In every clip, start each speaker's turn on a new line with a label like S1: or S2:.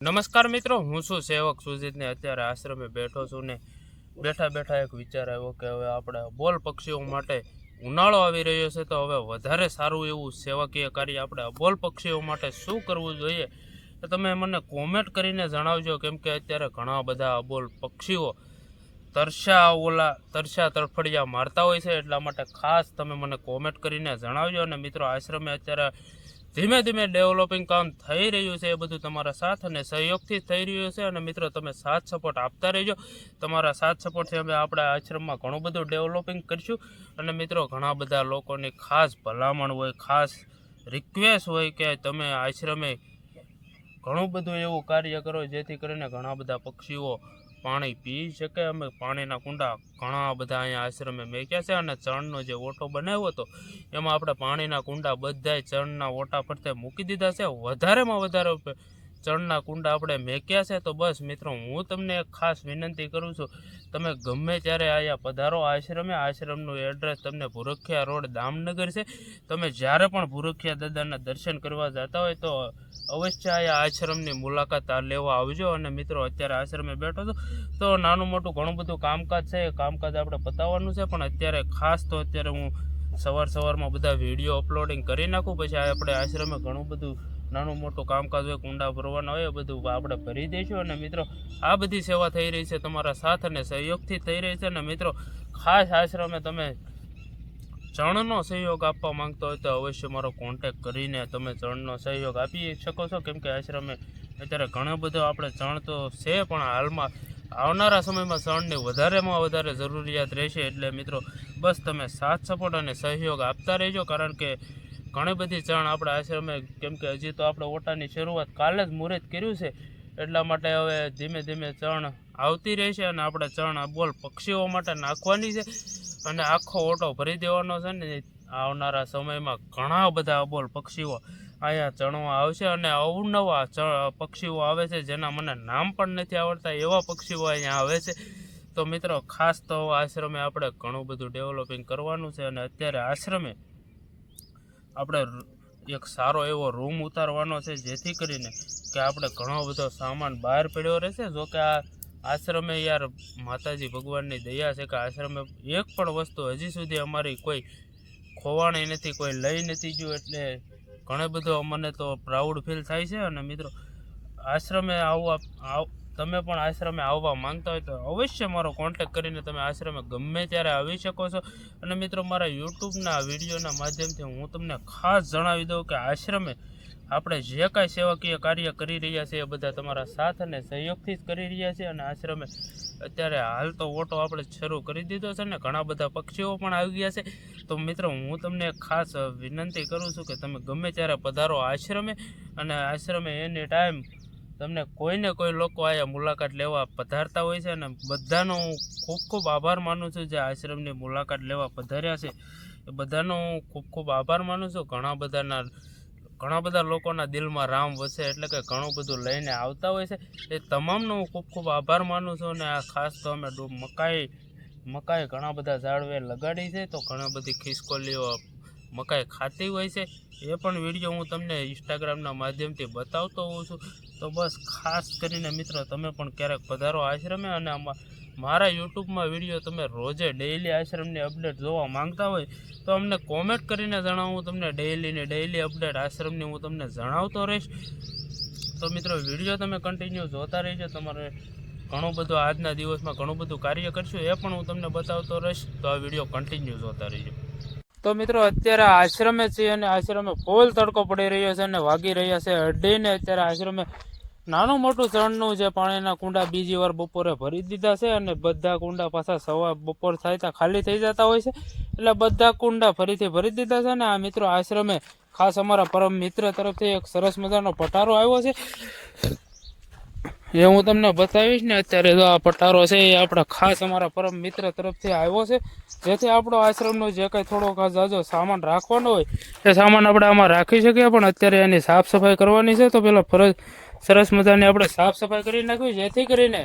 S1: નમસ્કાર મિત્રો, હું છું સેવક સુજીતને અત્યારે આશ્રમે બેઠો છું ને બેઠા એક વિચાર આવ્યો કે હવે આપણે અબોલ પક્ષીઓ માટે ઉનાળો આવી રહ્યો છે તો હવે વધારે સારું એવું સેવાકીય કાર્ય આપણે અબોલ પક્ષીઓ માટે શું કરવું જોઈએ તો તમે મને કોમેન્ટ કરીને જણાવજો, કેમ કે અત્યારે ઘણા બધા અબોલ પક્ષીઓ તરસ્યા તડફડિયા મારતા હોય છે, એટલા માટે ખાસ તમે મને કોમેન્ટ કરીને જણાવજો. અને મિત્રો, આશ્રમે અત્યારે ધીમે ધીમે ડેવલપિંગ કામ થઈ રહ્યું છે, એ બધું તમારા સાથ અને સહયોગથી થઈ રહ્યું છે. અને મિત્રો, તમે સાથ સપોર્ટ આપતા રહેજો. તમારા સાથ સપોર્ટથી અમે આપણા આશ્રમમાં ઘણું બધું ડેવલપિંગ કરીશું. અને મિત્રો, ઘણા બધા લોકોની ખાસ ભલામણ હોય, ખાસ રિક્વેસ્ટ હોય કે તમે આશ્રમે ઘણું બધું એવું કાર્ય કરો જેથી કરીને ઘણા બધા પક્ષીઓ પાણી પી શકે. અમે પાણીના કુંડા ઘણા બધા અહીંયા આશ્રમે મેક્યા છે, અને ચણનો જે ઓટો બનાવ્યો હતો એમાં આપણે પાણીના કુંડા બધાય ચણના ઓટા ફરતે મૂકી દીધા છે. વધારેમાં વધારે ચણના કુંડા આપણે મેક્યા છે. તો બસ મિત્રો, હું તમને એક ખાસ વિનંતી કરું છું, તમે ગમે ત્યારે અહીંયા પધારો આશ્રમે. આશ્રમનું એડ્રેસ તમને ભૂરખિયા રોડ દામનગર છે. તમે જ્યારે પણ ભૂરખિયા દાદાના દર્શન કરવા જતા હોય તો અવશ્ય અહીંયા આશ્રમની મુલાકાત લેવા આવજો. અને મિત્રો, અત્યારે આશ્રમે બેઠો છું તો નાનું મોટું ઘણું બધું કામકાજ છે, એ કામકાજ આપણે પતાવવાનું છે. પણ અત્યારે ખાસ તો અત્યારે હું સવારમાં બધા વિડીયો અપલોડિંગ કરી નાખું, પછી આપણે આશ્રમે ઘણું બધું નાનું મોટું કામકાજ હોય, કુંડા ભરવાના હોય, એ બધું આપણે ભરી દઈશું. અને મિત્રો, આ બધી સેવા થઈ રહી છે તમારા સાથ અને સહયોગથી થઈ રહી છે. અને મિત્રો, ખાસ આશ્રમે તમે ચણનો સહયોગ આપવા માંગતો હોય તો અવશ્ય મારો કોન્ટેક કરીને તમે ચણનો સહયોગ આપી શકો છો, કેમ કે આશ્રમે અત્યારે ઘણો બધો આપણે ચણ તો છે, પણ હાલમાં આવનારા સમયમાં ચણની વધારેમાં વધારે જરૂરિયાત રહેશે. એટલે મિત્રો, બસ તમે સાથ સપોર્ટ અને સહયોગ આપતા રહેજો, કારણ કે ઘણી બધી ચણ આપણે આશ્રમે, કેમ કે હજી તો આપણે ઓટાની શરૂઆત કાલે જ મુહૂર્ત કર્યું છે, એટલા માટે હવે ધીમે ધીમે ચણ આવતી રહેશે. અને આપણે ચણ બોલ પક્ષીઓ માટે નાખવાની છે, અને આખો ઓટો ભરી દેવાનો છે. ને આવનારા સમયમાં ઘણા બધા અબોલ પક્ષીઓ અહીંયા ચણવા આવશે, અને અવનવા પક્ષીઓ આવે છે જેના મને નામ પણ નથી આવડતા, એવા પક્ષીઓ અહીંયા આવે છે. તો મિત્રો, ખાસ તો આશ્રમે આપણે ઘણું બધું ડેવલપિંગ કરવાનું છે. અને અત્યારે આશ્રમે આપણે એક સારો એવો રૂમ ઉતારવાનો છે, જેથી કરીને કે આપણે ઘણો બધો સામાન બહાર પડ્યો રહેશે. જો કે આ આશ્રમે યાર માતાજી ભગવાનની દયા છે કે આશ્રમે એક પણ વસ્તુ હજી સુધી અમારી કોઈ ખોવાણી નથી, કોઈ લઈ નથી ગયું, એટલે ઘણો બધો મને તો પ્રાઉડ ફીલ થાય છે. અને મિત્રો, આશ્રમે તમે પણ આશ્રમે આવવા માંગતા હોય તો અવશ્ય મારો કોન્ટેક કરીને તમે આશ્રમે ગમે ત્યારે આવી શકો છો. અને મિત્રો, મારા યુટ્યુબના વિડીયોના માધ્યમથી હું તમને ખાસ જણાવી દઉં કે આશ્રમે આપણે જે કાંઈ સેવાકીય કાર્ય કરી રહ્યા છીએ એ બધા તમારા સાથ અને સહયોગથી જ કરી રહ્યા છીએ. અને આશ્રમે અત્યારે હાલ તો ઓટો આપણે શરૂ કરી દીધો છે, ને ઘણા બધા પક્ષીઓ પણ આવી ગયા છે. તો મિત્રો, હું તમને ખાસ વિનંતી કરું છું કે તમે ગમે ત્યારે પધારો આશ્રમે. અને આશ્રમે એની ટાઈમ તમને કોઈને કોઈ લોકો અહીંયા મુલાકાત લેવા પધારતા હોય છે, અને બધાનો હું ખૂબ ખૂબ આભાર માનું છું જે આશ્રમની મુલાકાત લેવા પધાર્યા છે, એ બધાનો હું ખૂબ ખૂબ આભાર માનું છું. ઘણા બધા લોકોના દિલમાં રામ વસે, એટલે કે ઘણું બધું લઈને આવતા હોય છે, એ તમામનો હું ખૂબ ખૂબ આભાર માનું છું. અને આ ખાસ તો અમે મકાઈ ઘણા બધા ઝાડવે લગાડી છે, તો ઘણા બધી ખિસકોલીઓ મકાઈ ખાતી હોય છે, એ પણ વિડીયો હું તમને ઇન્સ્ટાગ્રામના માધ્યમથી બતાવતો હોઉં છું. તો બસ ખાસ કરીને મિત્રો, તમે પણ ક્યારેક પધારો આશ્રમે. અને મારા યુટ્યુબમાં વિડીયો તમે રોજે ડેઈલી આશ્રમની અપડેટ જોવા માંગતા હોય તો અમને કોમેન્ટ કરીને જણાવું, તમને ડેઈલી અપડેટ આશ્રમની હું તમને જણાવતો રહીશ. તો મિત્રો, વિડીયો તમે કન્ટિન્યુ જોતા રહેજો. તમારે ઘણું બધું આજના દિવસમાં ઘણું બધું કાર્ય કરશું, એ પણ હું તમને બતાવતો રહીશ. તો આ વિડીયો કન્ટિન્યુ જોતા રહેજો. તો મિત્રો, અત્યારે આશ્રમે છીએ અને આશ્રમે ફૂલ તડકો પડી રહ્યો છે અને વાગી રહ્યા છે અઢીને. અત્યારે આશ્રમે નાનું મોટું ચણનું જે પાણીના કુંડા બીજી વાર બપોરે ભરી દીધા છે, અને બધા કુંડા પાછા બપોર થાય ત્યાં ખાલી થઈ જતા હોય છે, એટલે બધા કુંડા ફરીથી ભરી દીધા છે. અને આ મિત્રો, આશ્રમે ખાસ અમારા પરમ મિત્ર તરફથી એક સરસ મજાનો પટારો આવ્યો છે, એ હું તમને બતાવીશ. ને અત્યારે જો આ પટારો છે એ આપણા ખાસ અમારા પરમ મિત્ર તરફથી આવ્યો છે, જેથી આપણો આશ્રમનો જે કાંઈ થોડોક જાજો સામાન રાખવાનો હોય એ સામાન આપણે આમાં રાખી શકીએ. પણ અત્યારે એની સાફ સફાઈ કરવાની છે, તો પેલા સરસ મજાની આપણે સાફ સફાઈ કરી નાખવી, જેથી કરીને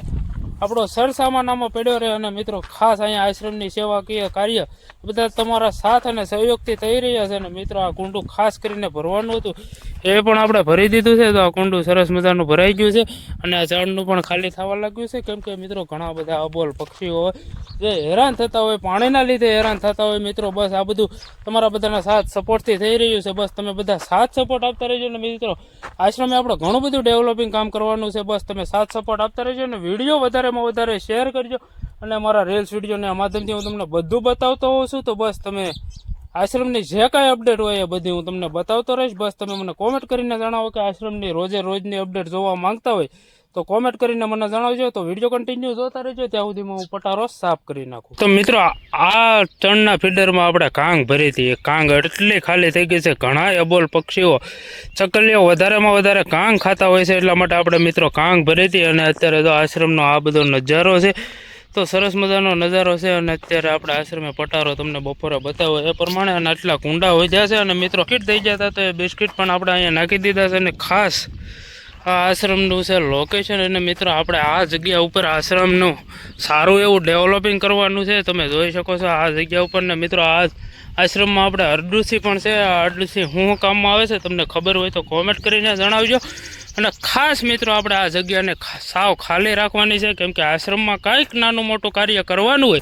S1: આપણો સરસામાન આમાં પડ્યો રહે અને મિત્રો ખાસ અહીંયા આશ્રમની સેવાકીય કાર્ય બધા તમારા સાથ અને સહયોગથી થઈ રહ્યા છે. અને મિત્રો આ કુંડું ખાસ કરીને ભરવાનું હતું એ પણ આપણે ભરી દીધું છે. તો આ કુંડું સરસ મજાનું ભરાઈ ગયું છે અને આ ઝાડનું પણ ખાલી થવા લાગ્યું છે, કેમ કે મિત્રો ઘણા બધા અબોલ પક્ષીઓ હોય જે હેરાન થતા હોય, પાણીના લીધે હેરાન થતા હોય. મિત્રો બસ આ બધું તમારા બધાના સાથ સપોર્ટથી થઈ રહ્યું છે. બસ તમે બધા સાથ સપોર્ટ આપતા રહેજો. અને મિત્રો આશ્રમે આપણે ઘણું બધું ડેવલપિંગ કામ કરવાનું છે. બસ તમે સાથ સપોર્ટ આપતા રહેજો અને વિડીયો વધારેમાં વધારે શેર કરજો. અને અમારા રીલ્સ વિડીયોના માધ્યમથી હું તમને બધું બતાવતો હોઉં છું. તો બસ તમે આશ્રમની જે કાંઈ અપડેટ હોય એ બધી હું તમને બતાવતો રહીશ. બસ તમે મને કોમેન્ટ કરીને જણાવો કે આશ્રમની રોજની અપડેટ જોવા માંગતા હોય તો કોમેન્ટ કરીને મને જણાવજો. તો વિડીયો કન્ટિન્યુ જોતા રહેજો, ત્યાં સુધીમાં હું પટારો સાફ કરી નાખું. તો મિત્રો આ ચણના ફીડરમાં આપણે કાંગ ભરી હતી. એ કાંગ એટલી ખાલી થઈ ગઈ છે. ઘણા અબોલ પક્ષીઓ ચકલીઓ વધારેમાં વધારે કાંગ ખાતા હોય છે, એટલા માટે આપણે મિત્રો કાંગ ભરી હતી. અને અત્યારે તો આશ્રમનો આ બધો નજારો છે, તો સરસ મજાનો નજારો છે. અને અત્યારે આપણે આશ્રમે પટારો તમને બપોરે બતાવો એ પ્રમાણે અને આટલા કુંડા હોય છે. અને મિત્રો બિસ્કિટ થઈ જતા તો એ બિસ્કિટ પણ આપણે અહીંયા નાખી દીધા છે. અને ખાસ આ આશ્રમનું છે લોકેશન. અને મિત્રો આપણે આ જગ્યા ઉપર આશ્રમનું સારું એવું ડેવલપિંગ કરવાનું છે. તમે જોઈ શકો છો આ જગ્યા ઉપર. ને મિત્રો આ આશ્રમમાં આપણે અરડુસી પણ છે. આ અરડુસી શું કામમાં આવે છે તમને ખબર હોય તો કોમેન્ટ કરીને જણાવજો. અને ખાસ મિત્રો આપણે આ જગ્યાને સાવ ખાલી રાખવાની છે, કેમ કે આશ્રમમાં કંઈક નાનું મોટું કાર્ય કરવાનું હોય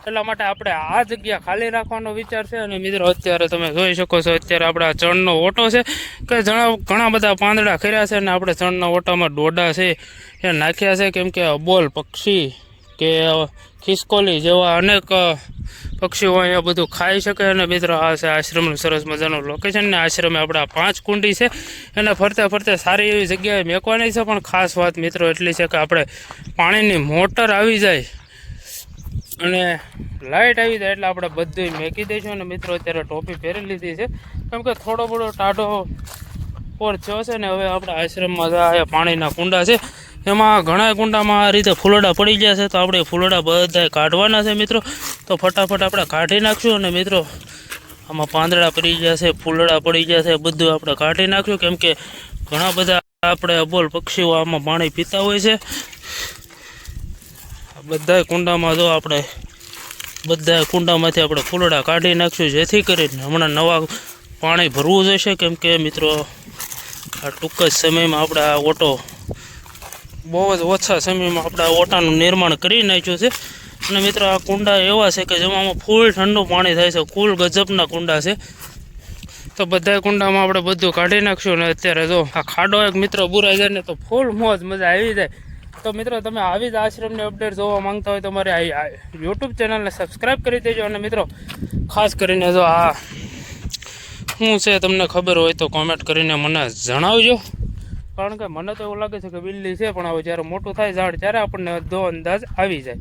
S1: એટલા માટે આપણે આ જગ્યા ખાલી રાખવાનો વિચાર છે. અને મિત્રો અત્યારે તમે જોઈ શકો છો અત્યારે આપણે આ ચણનો ઓટો છે કે ઘણા બધા પાંદડા કર્યા છે. અને આપણે ચણના ઓટામાં ડોડા છે એ નાખ્યા છે, કેમ કે અબોલ પક્ષી કે ખિસકોલી જેવા અનેક પક્ષીઓ અહીંયા બધું ખાઈ શકે. અને મિત્રો આ છે આશ્રમનું સરસ મજાનું લોકેશન. ને આશ્રમે આપણે આ 5 કુંડી છે એને ફરતે ફરતે સારી એવી જગ્યાએ મેકવાની છે. પણ ખાસ વાત મિત્રો એટલી છે કે આપણે પાણીની મોટર આવી જાય અને લાઇટ આવી જાય એટલે આપણે બધું મેકી દઈશું. અને મિત્રો અત્યારે ટોપી પહેરી લીધી છે, કેમ કે થોડો બધો ટાઢો પોર થયો છે. ને હવે આપણે આશ્રમમાં પાણીના કુંડા છે, એમાં ઘણા કુંડામાં આ રીતે ફૂલડા પડી ગયા છે. તો આપણે ફૂલડા બધા કાઢવાના છે મિત્રો. તો ફટાફટ આપણે કાઢી નાખશું. અને મિત્રો આમાં પાંદડા પડી ગયા છે, ફૂલડા પડી ગયા છે, બધું આપણે કાઢી નાખ્યું, કેમ કે ઘણા બધા આપણે અબોલ પક્ષીઓ આમાં પાણી પીતા હોય છે. બધા કુંડામાં જો આપણે બધા કુંડામાંથી આપણે ફૂલડા કાઢી નાખશું, જેથી કરીને હમણાં નવા પાણી ભરવું જોઈશે. કેમ કે મિત્રો આ ટૂંક જ સમયમાં આપણે આ ઓટો બહુ જ ઓછા સમયમાં આપણે આ ઓટાનું નિર્માણ કરી નાખ્યું છે. અને મિત્રો આ કુંડા એવા છે કે જેમાં ફૂલ ઠંડુ પાણી થાય છે, કુલ ગજબના કુંડા છે. તો બધા કુંડામાં આપણે બધું કાઢી નાખશું. અને અત્યારે જો આ ખાડો એક મિત્રો બુરાઈ જાય ને તો ફૂલ મોજ મજા આવી જાય. તો મિત્રો તમે આવી જ આશ્રમની અપડેટ જોવા માંગતા હોય તો મારે યુટ્યુબ ચેનલને સબસ્ક્રાઈબ કરી દેજો. અને મિત્રો ખાસ કરીને જો આ શું છે તમને ખબર હોય તો કોમેન્ટ કરીને મને જણાવજો, કારણ કે મને તો એવું લાગે છે કે બિલ્લી છે, પણ હવે જ્યારે મોટું થાય ઝાડ ત્યારે આપણને દો અંદાજ આવી જાય.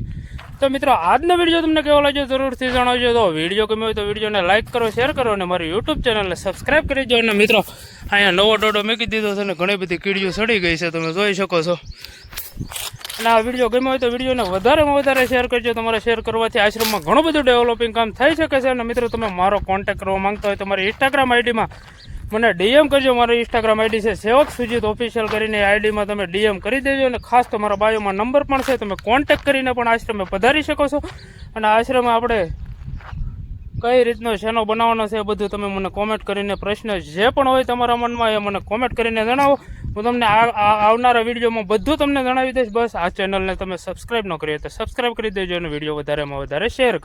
S1: તો મિત્રો આજનો વિડીયો તમને કેવો લાગ્યો જરૂરથી જણાવજો. તો વિડીયો ગમ્યો હોય તો વિડીયોને લાઇક કરો, શેર કરો અને મારી યુટ્યુબ ચેનલને સબસ્ક્રાઈબ કરી દો. અને મિત્રો અહીંયા નવો ડોડો મૂકી દીધો છે અને ઘણી બધી કીડીઓ સડી ગઈ છે, તમે જોઈ શકો છો. અને આ વિડીયો ગમ્યો હોય તો વિડીયોને વધારેમાં વધારે શેર કરજો. તમારે શેર કરવાથી આશ્રમમાં ઘણું બધું ડેવલપિંગ કામ થઈ શકે છે. અને મિત્રો તમે મારો કોન્ટેક્ટ કરવા માંગતા હોય તો મારી ઇન્સ્ટાગ્રામ આઈડીમાં મને ડીએમ કરજો. મારી ઇન્સ્ટાગ્રામ આઈડી છે સેવક સુજીત ઓફિશિયલ કરીને. આઈડીમાં તમે ડીએમ કરી દેજો. અને ખાસ તમારા બાયોમાં નંબર પણ છે, તમે કોન્ટેક્ટ કરીને પણ આશ્રમે પધારી શકો છો. અને આશ્રમે આપણે કઈ રીતનો શેનો બનાવવાનો છે એ બધું તમે મને કોમેન્ટ કરીને પ્રશ્ન જે પણ હોય તમારા મનમાં એ મને કોમેન્ટ કરીને જણાવો. હું તમને આવનારા વિડીયોમાં બધું તમને જણાવી દઈશ. બસ આ ચેનલને તમે સબસ્ક્રાઈબ ન કરી તો સબસ્ક્રાઈબ કરી દેજો અને વિડીયો વધારેમાં વધારે શેર કરજો.